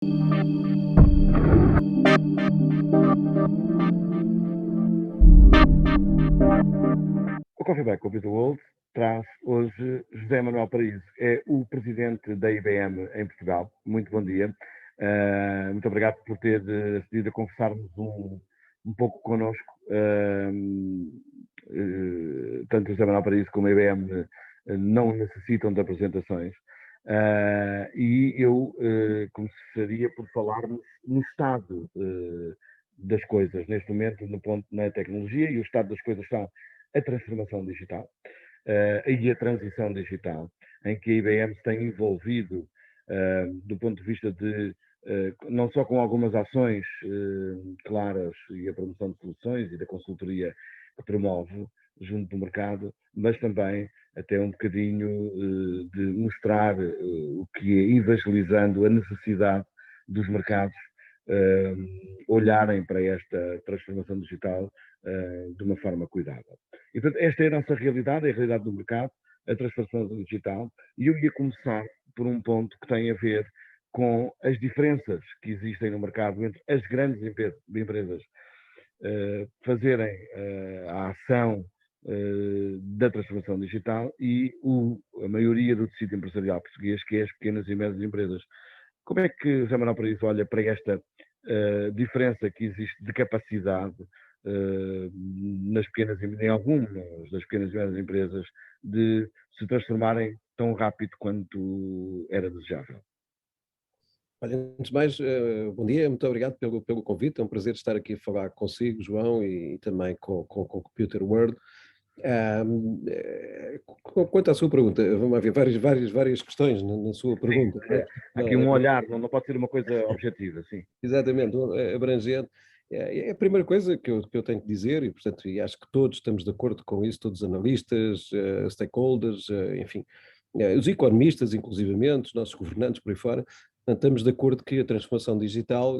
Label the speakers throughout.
Speaker 1: O Coffee Break Coffee the World traz hoje José Manuel Paraíso, é o presidente da IBM em Portugal. Muito bom dia. Muito obrigado por ter decidido a conversarmos um pouco connosco. Tanto José Manuel Paraíso como a IBM não necessitam de apresentações. E eu começaria por falarmos no estado das coisas neste momento, no ponto na tecnologia, e o estado das coisas são a transformação digital e a transição digital, em que a IBM se tem envolvido do ponto de vista de não só com algumas ações claras e a promoção de soluções e da consultoria que promove junto do mercado, mas também até um bocadinho de mostrar o que é, evangelizando a necessidade dos mercados olharem para esta transformação digital de uma forma cuidada. E, portanto, esta é a nossa realidade, é a realidade do mercado, a transformação digital, e eu ia começar por um ponto que tem a ver com as diferenças que existem no mercado entre as grandes empresas fazerem a ação da transformação digital e a maioria do tecido empresarial português, que é as pequenas e médias empresas. Como é que José Manuel Paraíso olha para esta diferença que existe de capacidade nas pequenas, em algumas das pequenas e médias empresas de se transformarem tão rápido quanto era desejável?
Speaker 2: Olha, antes de mais, bom dia, muito obrigado pelo convite, é um prazer estar aqui a falar consigo, João, e também com o Computer World. Quanto à sua pergunta, vamos haver várias questões na sua
Speaker 1: Sim,
Speaker 2: pergunta, não é?
Speaker 1: há aqui um olhar, não pode ser uma coisa objetiva, sim.
Speaker 2: Exatamente, abrangente. É a primeira coisa que eu tenho que dizer, e portanto, e acho que todos estamos de acordo com isso, todos os analistas, stakeholders, enfim, os economistas, inclusivamente, os nossos governantes por aí fora, portanto, estamos de acordo que a transformação digital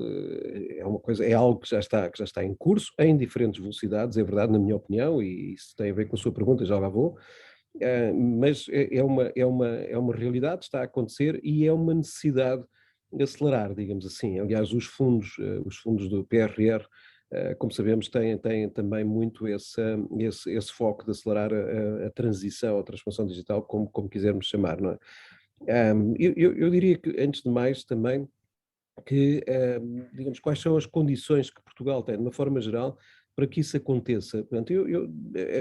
Speaker 2: é uma coisa, é algo que já está em curso, em diferentes velocidades, é verdade, na minha opinião, e isso tem a ver com a sua pergunta, já lá vou, mas é uma realidade, está a acontecer e é uma necessidade de acelerar, digamos assim. Aliás, os fundos do PRR, como sabemos, têm também muito esse foco de acelerar a transição, a transformação digital, como quisermos chamar, não é? Eu diria que, antes de mais, também, que, digamos, quais são as condições que Portugal tem, de uma forma geral, para que isso aconteça. Portanto,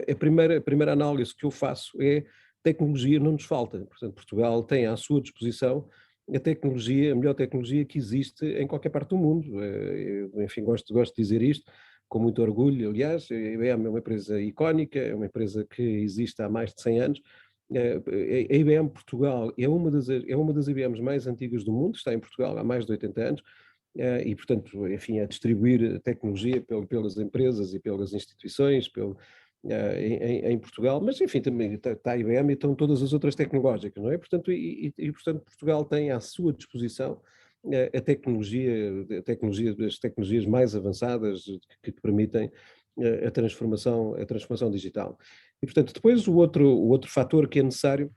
Speaker 2: a primeira análise que eu faço é tecnologia não nos falta. Portanto, Portugal tem à sua disposição a tecnologia, a melhor tecnologia que existe em qualquer parte do mundo. Eu, enfim, gosto de dizer isto com muito orgulho. Aliás, a IBM é uma empresa icónica, é uma empresa que existe há mais de 100 anos. A IBM Portugal é uma das IBMs mais antigas do mundo, está em Portugal há mais de 80 anos, e, portanto, enfim, a distribuir tecnologia pelas empresas e pelas instituições, em Portugal, mas, enfim, também está a IBM e estão todas as outras tecnológicas, não é? Portanto, portanto, Portugal tem à sua disposição as tecnologias mais avançadas que permitem a transformação digital. E, portanto, depois o outro fator que é necessário,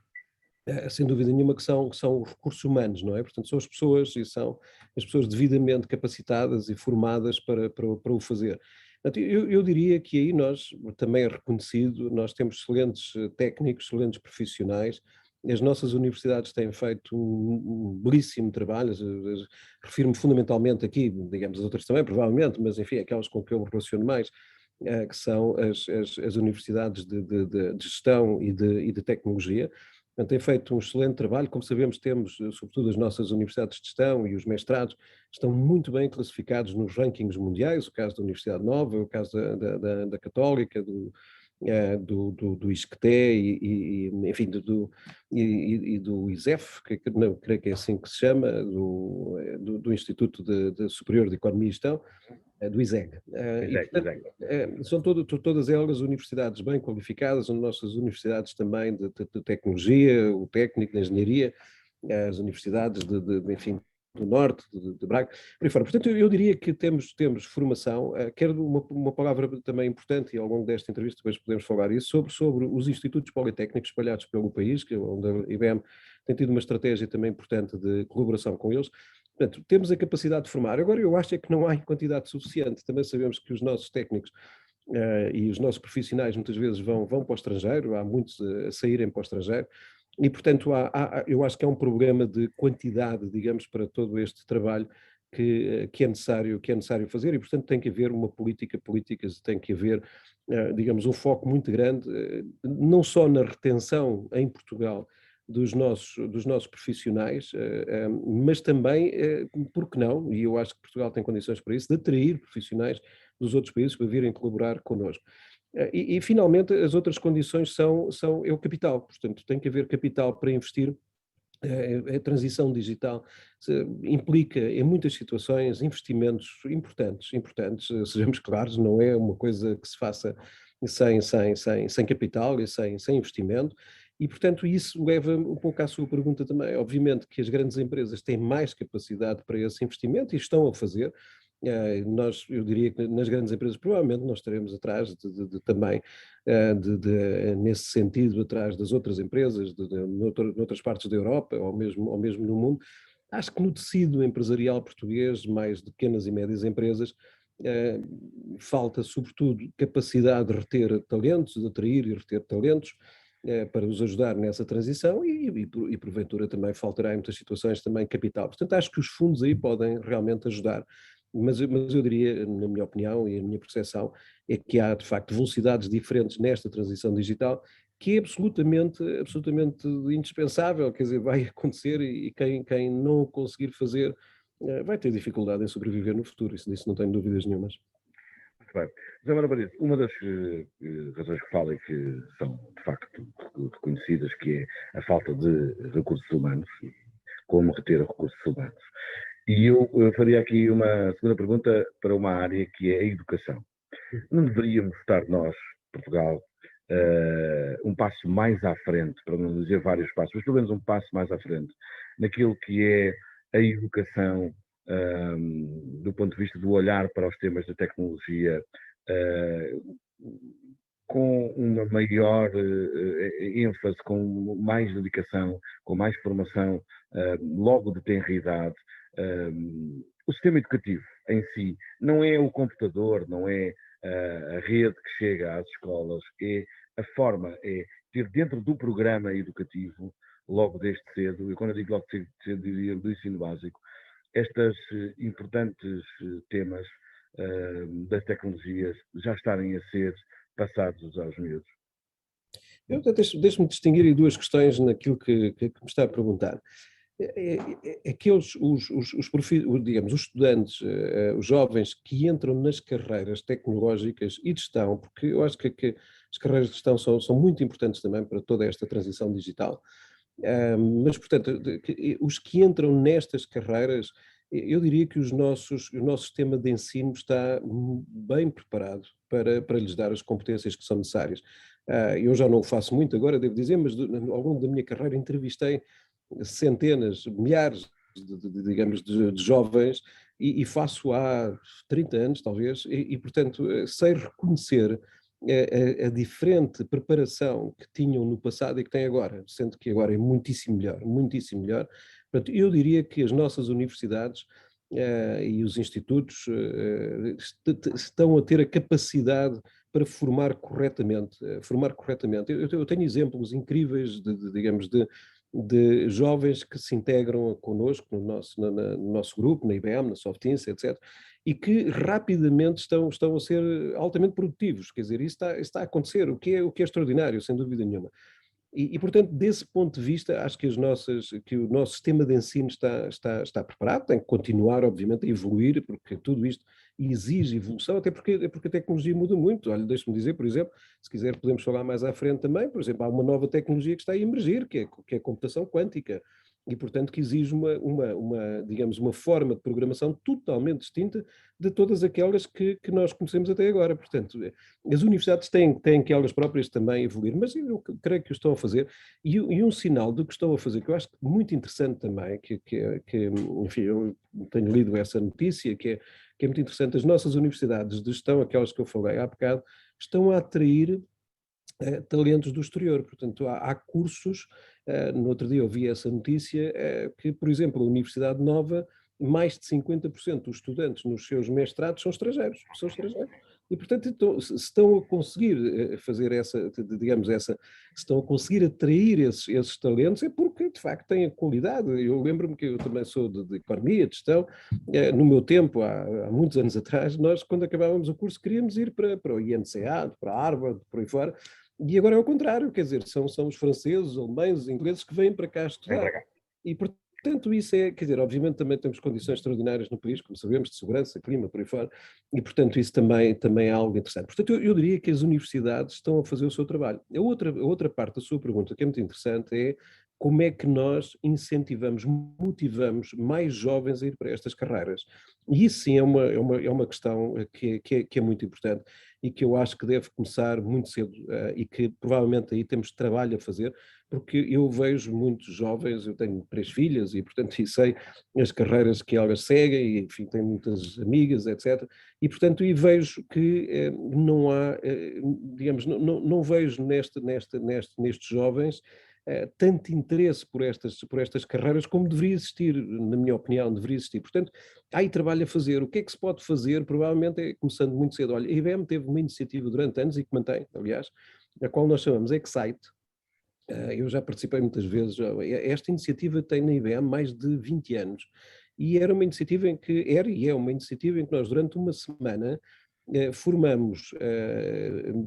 Speaker 2: sem dúvida nenhuma, que são os recursos humanos, não é? Portanto, são as pessoas e são as pessoas devidamente capacitadas e formadas para o fazer. Portanto, eu diria que aí nós, também é reconhecido, nós temos excelentes técnicos, excelentes profissionais, as nossas universidades têm feito um belíssimo trabalho, refiro-me fundamentalmente aqui, digamos, as outras também, provavelmente, mas, enfim, aquelas com que eu me relaciono mais, que são as universidades de gestão e de tecnologia. Portanto, tem feito um excelente trabalho. Como sabemos, temos, sobretudo, as nossas universidades de gestão e os mestrados estão muito bem classificados nos rankings mundiais, o caso da Universidade Nova, o caso da Católica, do ISCTE enfim, do ISEF, não, creio que é assim que se chama, do Instituto de Superior de Economia e Gestão, do ISEG. E,
Speaker 1: Exato,
Speaker 2: portanto,
Speaker 1: exato.
Speaker 2: são todas elas universidades bem qualificadas, as nossas universidades também de tecnologia, o técnico, de engenharia, as universidades enfim, do Norte, de Braga, por aí fora. Portanto, eu diria que temos formação, quero uma palavra também importante, e ao longo desta entrevista depois podemos falar isso, sobre os institutos politécnicos espalhados pelo país, onde a IBM tem tido uma estratégia também importante de colaboração com eles. Portanto, temos a capacidade de formar. Agora, eu acho é que não há em quantidade suficiente. Também sabemos que os nossos técnicos e os nossos profissionais muitas vezes vão para o estrangeiro, há muitos a saírem para o estrangeiro, e portanto eu acho que há um problema de quantidade, digamos, para todo este trabalho que é necessário fazer, e portanto tem que haver uma políticas, tem que haver, digamos, um foco muito grande, não só na retenção em Portugal dos nossos profissionais, mas também, por que não, e eu acho que Portugal tem condições para isso, de atrair profissionais dos outros países para virem colaborar connosco. E finalmente, as outras condições é o capital, portanto, tem que haver capital para investir. A transição digital implica, em muitas situações, investimentos importantes, sejamos claros, não é uma coisa que se faça sem capital e sem investimento, e, portanto, isso leva um pouco à sua pergunta também. Obviamente que as grandes empresas têm mais capacidade para esse investimento e estão a fazer. Eu diria que nas grandes empresas provavelmente nós estaremos atrás também, nesse sentido, atrás das outras empresas, noutras partes da Europa ou mesmo no mundo. Acho que no tecido empresarial português, mais de pequenas e médias empresas, eh, falta sobretudo capacidade de reter talentos, de atrair e reter talentos, para os ajudar nessa transição e porventura também faltará em muitas situações também capital. Portanto, acho que os fundos aí podem realmente ajudar, mas eu diria, na minha opinião e a minha percepção, é que há de facto velocidades diferentes nesta transição digital que é absolutamente indispensável, quer dizer, vai acontecer e quem não o conseguir fazer vai ter dificuldade em sobreviver no futuro, isso disso não tenho dúvidas nenhumas.
Speaker 1: Muito bem. José Manuel, uma das razões que fala e que são, de facto, reconhecidas, que é a falta de recursos humanos, como reter recursos humanos. E eu faria aqui uma segunda pergunta para uma área que é a educação. Não deveríamos estar nós, Portugal, um passo mais à frente, para não dizer vários passos, mas pelo menos um passo mais à frente, naquilo que é a educação, do ponto de vista do olhar para os temas da tecnologia, com uma maior ênfase, com mais dedicação, com mais formação, logo de tenra idade. O sistema educativo em si não é o computador, não é a rede que chega às escolas, é a forma, é ter dentro do programa educativo, logo desde cedo, e quando eu digo logo desde cedo, diria do ensino básico, estes importantes temas das tecnologias já estarem a ser passados aos miúdos.
Speaker 2: Deixe-me distinguir aí duas questões naquilo que me está a perguntar. Aqueles, digamos, os estudantes, os jovens que entram nas carreiras tecnológicas e de gestão, porque eu acho que as carreiras de gestão são muito importantes também para toda esta transição digital. Mas, portanto, os que entram nestas carreiras, eu diria que o nosso sistema de ensino está bem preparado para lhes dar as competências que são necessárias. Eu já não o faço muito agora, devo dizer, mas ao longo da minha carreira entrevistei centenas, milhares, digamos, de jovens e faço há 30 anos, talvez, portanto, sei reconhecer a diferente preparação que tinham no passado e que têm agora, sendo que agora é muitíssimo melhor, muitíssimo melhor. Portanto, eu diria que as nossas universidades e os institutos estão a ter a capacidade para formar corretamente. Eu tenho exemplos incríveis digamos, de jovens que se integram connosco no nosso grupo, na IBM, na Softinsa, etc., e que rapidamente estão a ser altamente produtivos. Quer dizer, isso está a acontecer, o que é extraordinário, sem dúvida nenhuma. Portanto, desse ponto de vista, acho que o nosso sistema de ensino está preparado, tem que continuar, obviamente, a evoluir, porque tudo isto exige evolução, até porque a tecnologia muda muito. Olha, deixe-me dizer, por exemplo, se quiser podemos falar mais à frente também, por exemplo, há uma nova tecnologia que está a emergir, que é a computação quântica, e, portanto, que exige digamos, uma forma de programação totalmente distinta de todas aquelas que nós conhecemos até agora. Portanto, as universidades têm que elas próprias também evoluir, mas eu creio que o estão a fazer, e um sinal do que estão a fazer, que eu acho muito interessante também, enfim, eu tenho lido essa notícia, que é muito interessante, as nossas universidades de gestão, aquelas que eu falei há bocado, estão a atrair talentos do exterior. Portanto, há cursos, no outro dia eu vi essa notícia, que, por exemplo, a Universidade Nova mais de 50% dos estudantes nos seus mestrados são estrangeiros. E, portanto, então, se estão a conseguir fazer digamos, se estão a conseguir atrair esses talentos, é porque, de facto, têm a qualidade. Eu lembro-me que eu também sou de economia, de gestão. No meu tempo, há muitos anos atrás, nós, quando acabávamos o curso, queríamos ir para o INSEAD, para a Harvard, por aí fora, e agora é o contrário, quer dizer, são os franceses, os alemães, os ingleses que vêm para cá
Speaker 1: Vem
Speaker 2: estudar.
Speaker 1: para cá.
Speaker 2: E, portanto, isso quer dizer, obviamente também temos condições extraordinárias no país, como sabemos, de segurança, clima, por aí fora, e, portanto, isso também é algo interessante. Portanto, eu diria que as universidades estão a fazer o seu trabalho. A outra parte da sua pergunta, que é muito interessante, é como é que nós incentivamos, motivamos mais jovens a ir para estas carreiras. E isso sim é uma questão que é muito importante e que eu acho que deve começar muito cedo e que provavelmente aí temos trabalho a fazer, porque eu vejo muitos jovens, eu tenho 3 filhas e, portanto, e sei as carreiras que elas seguem, e, enfim, tenho muitas amigas, etc. E, portanto, e vejo que não há, digamos, não vejo nestes jovens tanto interesse por estas carreiras como deveria existir, na minha opinião, deveria existir. Portanto, há aí trabalho a fazer. O que é que se pode fazer? Provavelmente é começando muito cedo. Olha, a IBM teve uma iniciativa durante anos e que mantém, aliás, a qual nós chamamos Excite. Eu já participei muitas vezes. Esta iniciativa tem na IBM mais de 20 anos e era uma iniciativa em que, era e é uma iniciativa em que nós durante uma semana formamos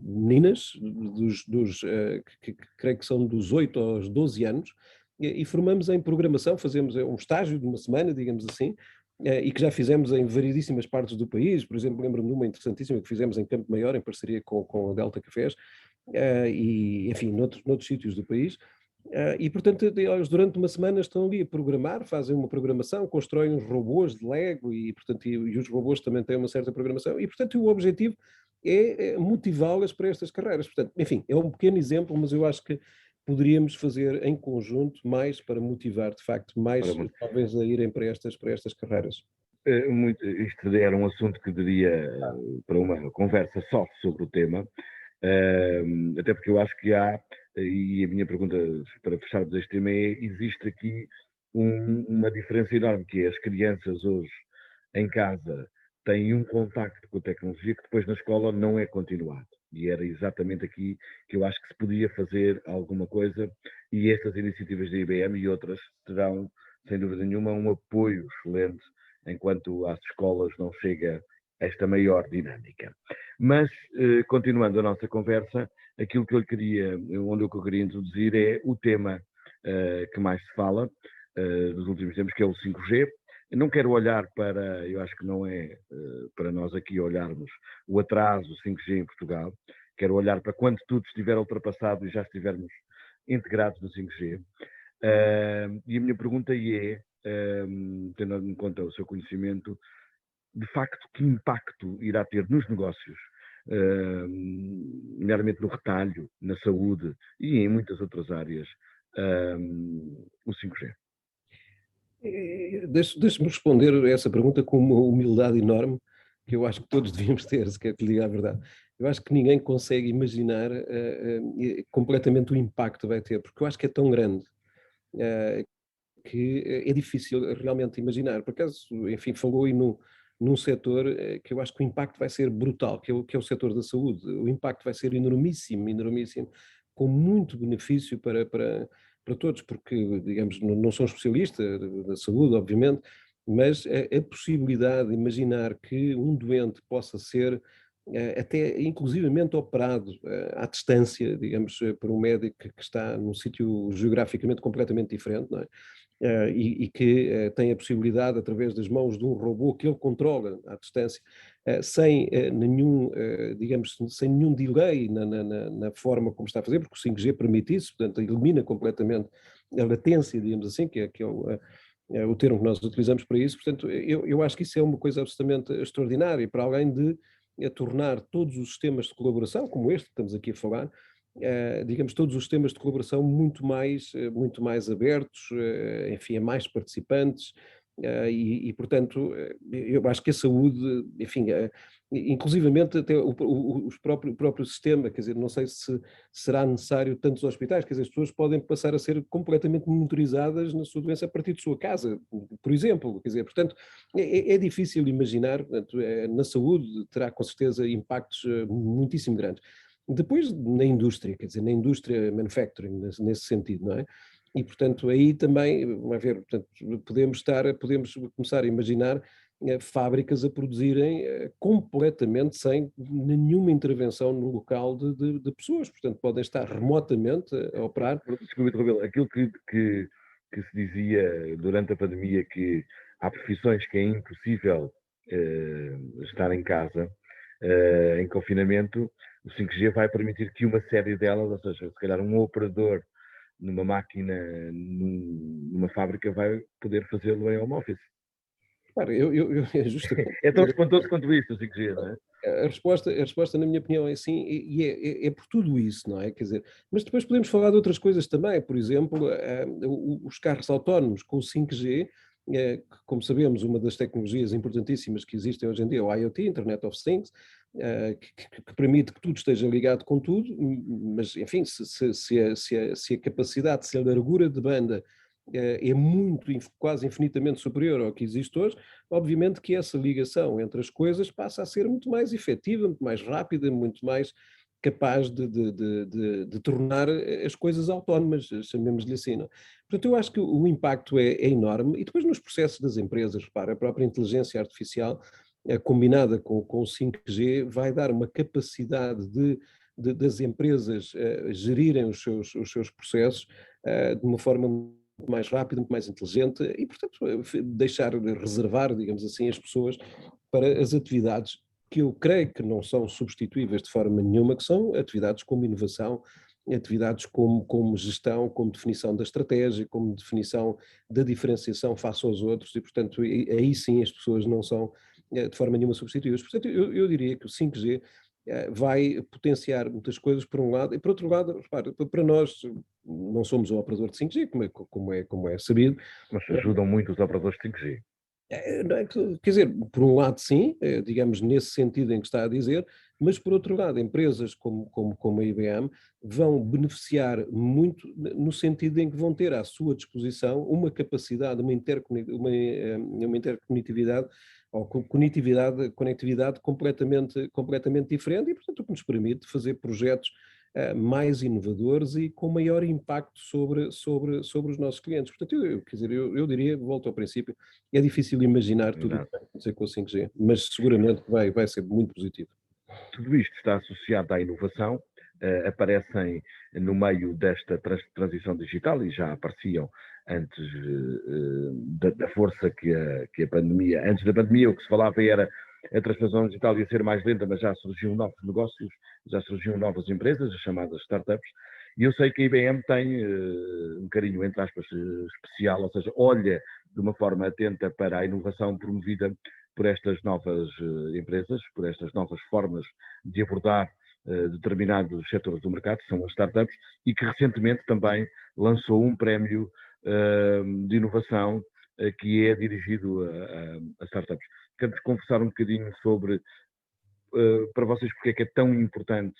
Speaker 2: meninas que creio que são dos 8 aos 12 anos e formamos em programação, fazemos um estágio de uma semana, digamos assim, e que já fizemos em variedíssimas partes do país. Por exemplo, lembro-me de uma interessantíssima que fizemos em Campo Maior, em parceria com a Delta Cafés, e, enfim, noutros sítios do país. E, portanto, eles durante uma semana estão ali a programar, fazem uma programação, constroem uns robôs de Lego e, portanto, e os robôs também têm uma certa programação e, portanto, o objetivo é motivá-las para estas carreiras. Portanto, enfim, é um pequeno exemplo, mas eu acho que poderíamos fazer em conjunto mais para motivar, de facto,
Speaker 1: Ora,
Speaker 2: mais
Speaker 1: muito.
Speaker 2: jovens a irem para estas carreiras.
Speaker 1: Isto era um assunto que daria para uma conversa só sobre o tema, até porque eu acho que há, e a minha pergunta para fecharmos este tema é, existe aqui uma diferença enorme, que é as crianças hoje em casa têm um contacto com a tecnologia que depois na escola não é continuado. E era exatamente aqui que eu acho que se podia fazer alguma coisa, e estas iniciativas da IBM e outras terão, sem dúvida nenhuma, um apoio excelente enquanto às escolas não chega esta maior dinâmica. Mas, continuando a nossa conversa, aquilo que onde eu queria introduzir é o tema que mais se fala dos últimos tempos, que é o 5G. Eu não quero olhar para, eu acho que não é para nós aqui olharmos o atraso do 5G em Portugal, quero olhar para quando tudo estiver ultrapassado e já estivermos integrados no 5G. E a minha pergunta é, tendo em conta o seu conhecimento, de facto, que impacto irá ter nos negócios, nomeadamente no retalho, na saúde e em muitas outras áreas, o 5G?
Speaker 2: Deixe-me responder a essa pergunta com uma humildade enorme que eu acho que todos devíamos ter, se quer que lhe diga a verdade. Eu acho que ninguém consegue imaginar completamente o impacto que vai ter, porque eu acho que é tão grande que é difícil realmente imaginar. Por acaso, enfim, falou aí num setor que eu acho que o impacto vai ser brutal, que é o setor da saúde. O impacto vai ser enormíssimo, enormíssimo, com muito benefício para todos, porque, digamos, não sou especialista da saúde, obviamente, mas a possibilidade de imaginar que um doente possa ser até inclusivamente operado à distância, digamos, por um médico que está num sítio geograficamente completamente diferente, não é? E que tem a possibilidade, através das mãos de um robô que ele controla à distância, sem nenhum, digamos, sem nenhum delay na forma como está a fazer, porque o 5G permite isso, portanto, elimina completamente a latência, digamos assim, que é o termo que nós utilizamos para isso. Portanto, eu acho que isso é uma coisa absolutamente extraordinária, para além de tornar todos os sistemas de colaboração, como este que estamos aqui a falar, digamos, todos os sistemas de colaboração muito mais abertos, enfim, a mais participantes, Portanto, eu acho que a saúde, enfim, inclusivamente até o próprio sistema, quer dizer, não sei se será necessário tantos hospitais, quer dizer, as pessoas podem passar a ser completamente monitorizadas na sua doença a partir de sua casa, por exemplo, quer dizer, portanto, é difícil imaginar, portanto, na saúde terá com certeza impactos muitíssimo grandes. Depois, na indústria, quer dizer, na indústria manufacturing, nesse sentido, não é? E, portanto, aí também, vamos ver, portanto, podemos começar a imaginar fábricas a produzirem completamente sem nenhuma intervenção no local de pessoas, portanto, podem estar remotamente a operar.
Speaker 1: Desculpe, Rebelo, aquilo que se dizia durante a pandemia, que há profissões que é impossível estar em casa, em confinamento, o 5G vai permitir que uma série delas, ou seja, se calhar um operador numa máquina, numa fábrica, vai poder fazê-lo em home office.
Speaker 2: Claro, justamente.
Speaker 1: É tão espantoso quanto isso, o 5G, não é?
Speaker 2: A resposta, na minha opinião, é sim, e é por tudo isso, não é? Quer dizer, mas depois podemos falar de outras coisas também, por exemplo, os carros autónomos com o 5G, que, como sabemos, uma das tecnologias importantíssimas que existem hoje em dia é o IoT, Internet of Things, que permite que tudo esteja ligado com tudo, mas, enfim, se a capacidade, se a largura de banda é muito, quase infinitamente superior ao que existe hoje, obviamente que essa ligação entre as coisas passa a ser muito mais efetiva, muito mais rápida, muito mais capaz de tornar as coisas autónomas, chamemos-lhe assim. Não? Portanto, eu acho que o impacto é enorme, e depois nos processos das empresas, repara, a própria inteligência artificial, combinada com o 5G, vai dar uma capacidade das empresas gerirem os seus processos de uma forma muito mais rápida, muito mais inteligente e, portanto, deixar reservar, digamos assim, as pessoas para as atividades que eu creio que não são substituíveis de forma nenhuma, que são atividades como inovação, atividades como gestão, como definição da estratégia, como definição da diferenciação face aos outros e, portanto, aí sim as pessoas não são de forma nenhuma substituíveis. Portanto, eu diria que o 5G vai potenciar muitas coisas por um lado, e por outro lado, repare, para nós não somos um operador de 5G, como é sabido.
Speaker 1: Mas ajudam muito os operadores de 5G.
Speaker 2: Não é quer dizer, por um lado sim, digamos nesse sentido em que está a dizer, mas por outro lado, empresas como a IBM vão beneficiar muito no sentido em que vão ter à sua disposição uma capacidade, uma interconectividade ou conectividade completamente diferente e, portanto, o que nos permite fazer projetos mais inovadores e com maior impacto sobre os nossos clientes. Portanto, quer dizer, eu diria, volto ao princípio, é difícil imaginar tudo o que vai acontecer com o 5G, mas seguramente vai ser muito positivo.
Speaker 1: Tudo isto está associado à inovação, aparecem no meio desta transição digital e já apareciam antes da força que a pandemia, antes da pandemia o que se falava era a transformação digital ia ser mais lenta, mas já surgiam novos negócios, já surgiam novas empresas, as chamadas startups, e eu sei que a IBM tem um carinho, entre aspas, especial, ou seja, olha de uma forma atenta para a inovação promovida por estas novas empresas, por estas novas formas de abordar determinados setores do mercado, que são as startups, e que recentemente também lançou um prémio de inovação que é dirigido a startups. Quero-vos conversar um bocadinho sobre, para vocês, porque é que é tão importante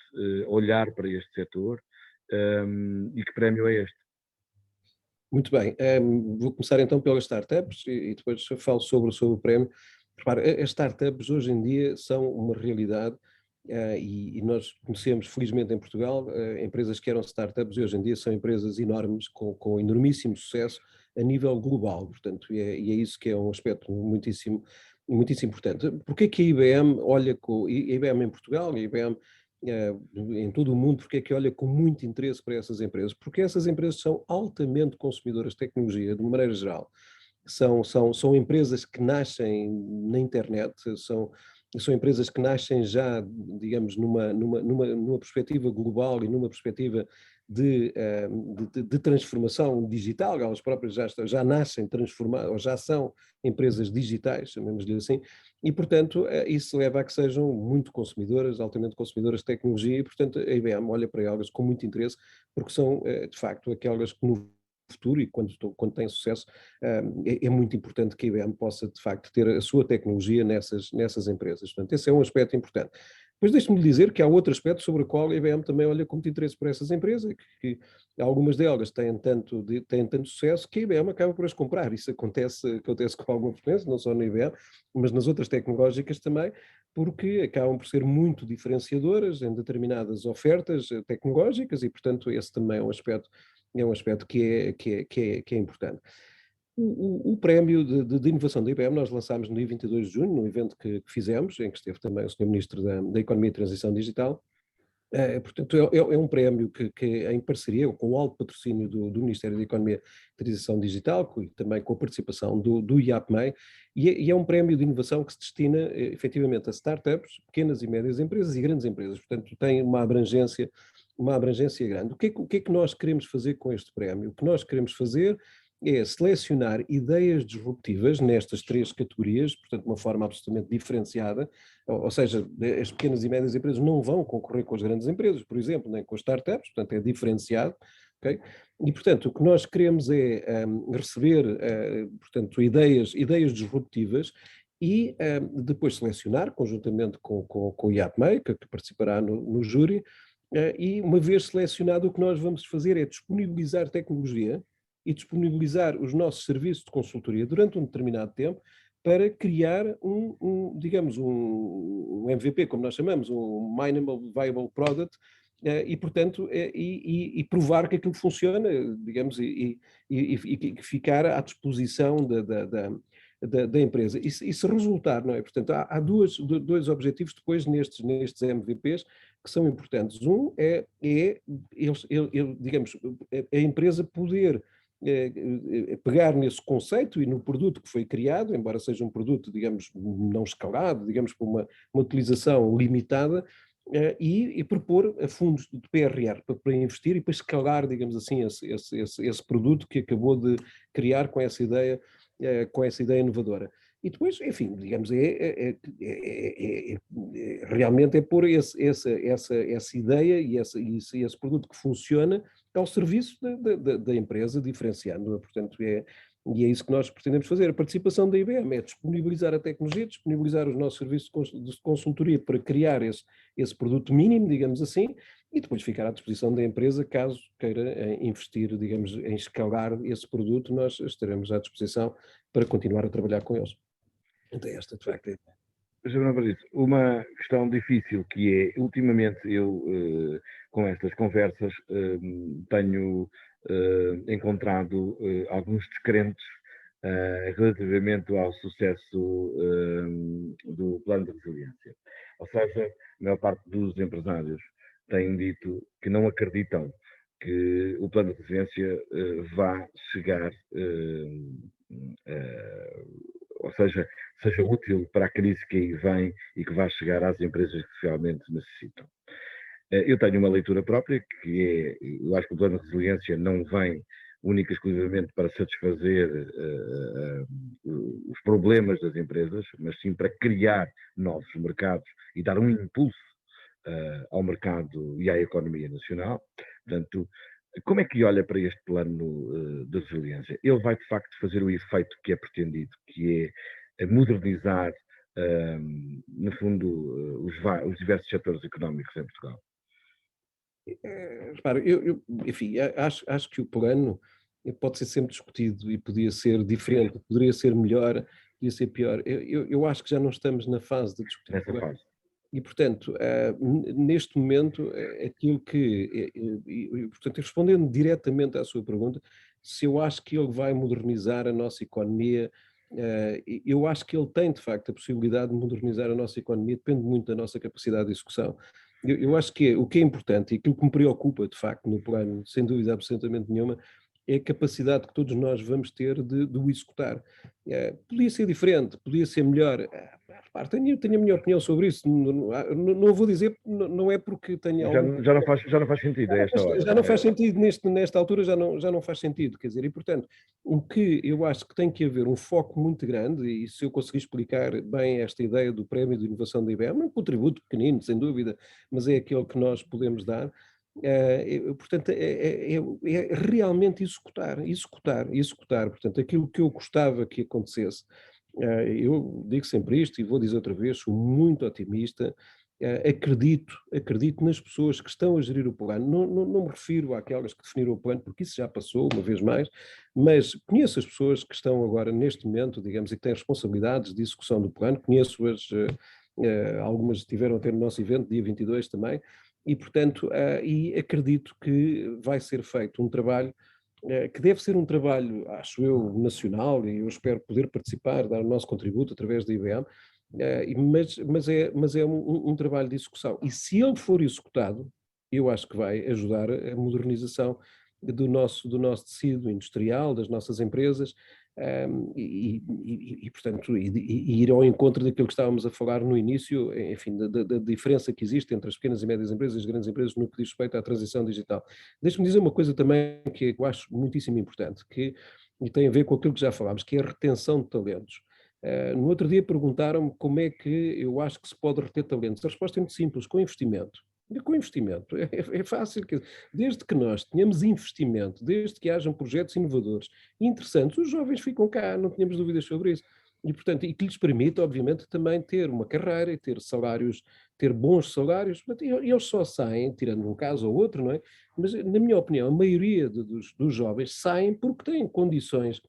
Speaker 1: olhar para este setor e que prémio é este?
Speaker 2: Muito bem, vou começar então pelas startups e depois falo sobre o prémio. Repara, as startups hoje em dia são uma realidade e nós conhecemos, felizmente em Portugal, empresas que eram startups e hoje em dia são empresas enormes com enormíssimo sucesso a nível global, portanto, e é isso que é um aspecto muitíssimo, muitíssimo importante. Porque é que a IBM olha com, a IBM em Portugal, a IBM em todo o mundo, porque é que olha com muito interesse para essas empresas? Porque essas empresas são altamente consumidoras de tecnologia, de maneira geral. São empresas que nascem na internet, são empresas que nascem já, digamos, numa perspectiva global e numa perspectiva de transformação digital, elas próprias já nascem transformadas, ou já são empresas digitais, chamemos-lhe assim, e, portanto, isso leva a que sejam muito consumidoras, altamente consumidoras de tecnologia, e, portanto, a IBM olha para elas com muito interesse, porque são, de facto, aquelas que, no futuro e quando tem sucesso, é muito importante que a IBM possa, de facto, ter a sua tecnologia nessas empresas. Portanto, esse é um aspecto importante. Depois deixe-me dizer que há outro aspecto sobre o qual a IBM também olha com muito interesse por essas empresas, que algumas delas têm tanto sucesso que a IBM acaba por as comprar. Isso acontece com alguma frequência, não só na IBM, mas nas outras tecnológicas também, porque acabam por ser muito diferenciadoras em determinadas ofertas tecnológicas e, portanto, esse também é um aspecto que é importante. O prémio de inovação da IBM nós lançámos no dia 22 de junho, num evento que fizemos, em que esteve também o Sr. Ministro da Economia e Transição Digital. Portanto, é um prémio que é em parceria com o alto patrocínio do Ministério da Economia e Transição Digital, também com a participação do IAPMEI, e é um prémio de inovação que se destina efetivamente a startups, pequenas e médias empresas e grandes empresas. Portanto, tem uma abrangência grande. O que é que nós queremos fazer com este prémio? O que nós queremos fazer é selecionar ideias disruptivas nestas três categorias, portanto, de uma forma absolutamente diferenciada, ou seja, as pequenas e médias empresas não vão concorrer com as grandes empresas, por exemplo, nem com as startups, portanto, é diferenciado, ok? E, portanto, o que nós queremos é receber, portanto, ideias disruptivas e depois selecionar, conjuntamente com o IAPMEI, que participará no júri, e uma vez selecionado, o que nós vamos fazer é disponibilizar tecnologia e disponibilizar os nossos serviços de consultoria durante um determinado tempo para criar digamos, um MVP, como nós chamamos, um Minimum Viable Product, e, portanto, e provar que aquilo funciona, digamos, e ficar à disposição da empresa. E se resultar, não é? Portanto, há dois objetivos depois nestes MVPs que são importantes. Um digamos, a empresa poder pegar nesse conceito e no produto que foi criado, embora seja um produto, digamos, não escalado, digamos, por uma utilização limitada, e propor a fundos de PRR para investir e para escalar, digamos assim, esse produto que acabou de criar com essa ideia inovadora. E depois, enfim, digamos, realmente é pôr essa ideia e esse produto que funciona ao serviço da empresa, diferenciando-a. Portanto, e é isso que nós pretendemos fazer. A participação da IBM é disponibilizar a tecnologia, disponibilizar os nossos serviços de consultoria para criar esse produto mínimo, digamos assim, e depois ficar à disposição da empresa caso queira investir, digamos, em escalar esse produto, nós estaremos à disposição para continuar a trabalhar com eles. Então esta, de facto,
Speaker 1: uma questão difícil que é, ultimamente eu, com estas conversas, tenho encontrado alguns descrentes relativamente ao sucesso do plano de resiliência. Ou seja, a maior parte dos empresários têm dito que não acreditam que o plano de resiliência vá chegar, ou seja útil para a crise que aí vem e que vai chegar às empresas que realmente necessitam. Eu tenho uma leitura própria, que é, eu acho que o plano de resiliência não vem única e exclusivamente para satisfazer os problemas das empresas, mas sim para criar novos mercados e dar um impulso ao mercado e à economia nacional. Portanto, como é que olha para este plano de resiliência? Ele vai, de facto, fazer o efeito que é pretendido, que é modernizar, no fundo, os diversos setores económicos em Portugal?
Speaker 2: Repara, enfim, acho que o plano pode ser sempre discutido e podia ser diferente, poderia ser melhor, podia ser pior. Eu acho que já não estamos na fase de discutir o plano.
Speaker 1: Fase.
Speaker 2: E, portanto, neste momento, aquilo que. Portanto, respondendo diretamente à sua pergunta, se eu acho que ele vai modernizar a nossa economia, eu acho que ele tem, de facto, a possibilidade de modernizar a nossa economia, depende muito da nossa capacidade de execução. Eu acho que o que é importante e aquilo que me preocupa, de facto, no plano, sem dúvida absolutamente nenhuma, é a capacidade que todos nós vamos ter de o executar. Podia ser diferente, podia ser melhor. Repare, tenho a minha opinião sobre isso. Não vou dizer, não é porque tenho algum...
Speaker 1: Já não faz sentido a esta hora.
Speaker 2: Já não faz sentido, nesta altura já não faz sentido, quer dizer, e portanto, o que eu acho que tem que haver um foco muito grande, e se eu conseguir explicar bem esta ideia do Prémio de Inovação da IBM, é um contributo pequenino, sem dúvida, mas é aquele que nós podemos dar, Portanto, é realmente executar. Portanto, aquilo que eu gostava que acontecesse, eu digo sempre isto e vou dizer outra vez, sou muito otimista, acredito nas pessoas que estão a gerir o plano. Não me refiro àquelas que definiram o plano, porque isso já passou, uma vez mais, mas conheço as pessoas que estão agora, neste momento, digamos, e que têm responsabilidades de execução do plano, conheço-as, algumas estiveram a ter no nosso evento, dia 22 também, e, portanto, e acredito que vai ser feito um trabalho que deve ser um trabalho, acho eu, nacional, e eu espero poder participar, dar o nosso contributo através da IBM, mas é um trabalho de execução. E se ele for executado, eu acho que vai ajudar a modernização do nosso tecido industrial, das nossas empresas, portanto, ir ao encontro daquilo que estávamos a falar no início, enfim, da diferença que existe entre as pequenas e médias empresas e as grandes empresas no que diz respeito à transição digital. Deixe-me dizer uma coisa também que eu acho muitíssimo importante, e tem a ver com aquilo que já falámos, que é a retenção de talentos. No outro dia perguntaram-me como é que eu acho que se pode reter talentos. A resposta é muito simples, com investimento. Com investimento, é fácil, desde que nós tenhamos investimento, desde que hajam projetos inovadores e interessantes, os jovens ficam cá, não tínhamos dúvidas sobre isso. E, portanto, e que lhes permite, obviamente, também ter uma carreira e ter salários, ter bons salários. Portanto, e eles só saem, tirando um caso ou outro, não é? Mas, na minha opinião, a maioria dos jovens saem porque têm condições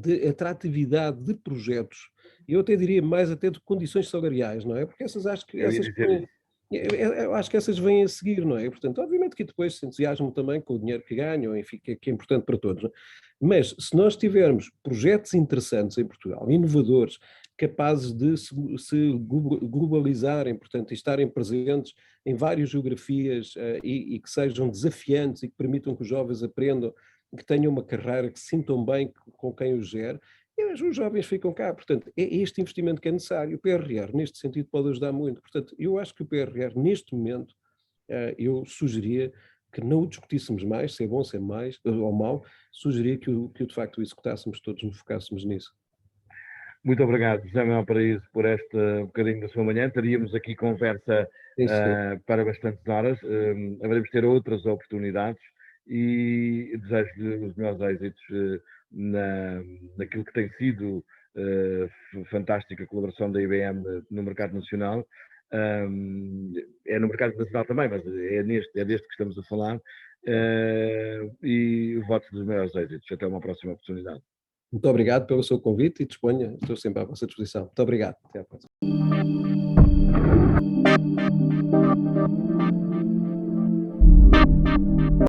Speaker 2: de atratividade de projetos, eu até diria mais até de condições salariais, não é? Porque acho que
Speaker 1: Eu ia
Speaker 2: essas
Speaker 1: dizer isso.
Speaker 2: eu acho que essas vêm a seguir, não é? Portanto, obviamente que depois se entusiasmam também com o dinheiro que ganham, enfim, que é importante para todos, não é? Mas se nós tivermos projetos interessantes em Portugal, inovadores, capazes de se globalizarem, portanto, e estarem presentes em várias geografias, e que sejam desafiantes e que permitam que os jovens aprendam, que tenham uma carreira, que se sintam bem com quem os gera, e os jovens ficam cá. Portanto, é este investimento que é necessário. O PRR, neste sentido, pode ajudar muito. Portanto, eu acho que o PRR, neste momento, eu sugeria que não o discutíssemos mais, se é bom, se é mais ou mau, sugeria que de facto o executássemos todos, nos focássemos nisso.
Speaker 1: Muito obrigado, José Manuel Paraíso, por este bocadinho da sua manhã. Teríamos aqui conversa
Speaker 2: Sim, senhor.
Speaker 1: para bastantes horas. Haveremos ter outras oportunidades e desejo-lhe os melhores êxitos naquilo que tem sido fantástica colaboração da IBM no mercado nacional. É no mercado nacional também, mas é deste que estamos a falar. E votos dos melhores êxitos. Até uma próxima oportunidade.
Speaker 2: Muito obrigado pelo seu convite e disponha, estou sempre à vossa disposição. Muito obrigado. Até à próxima.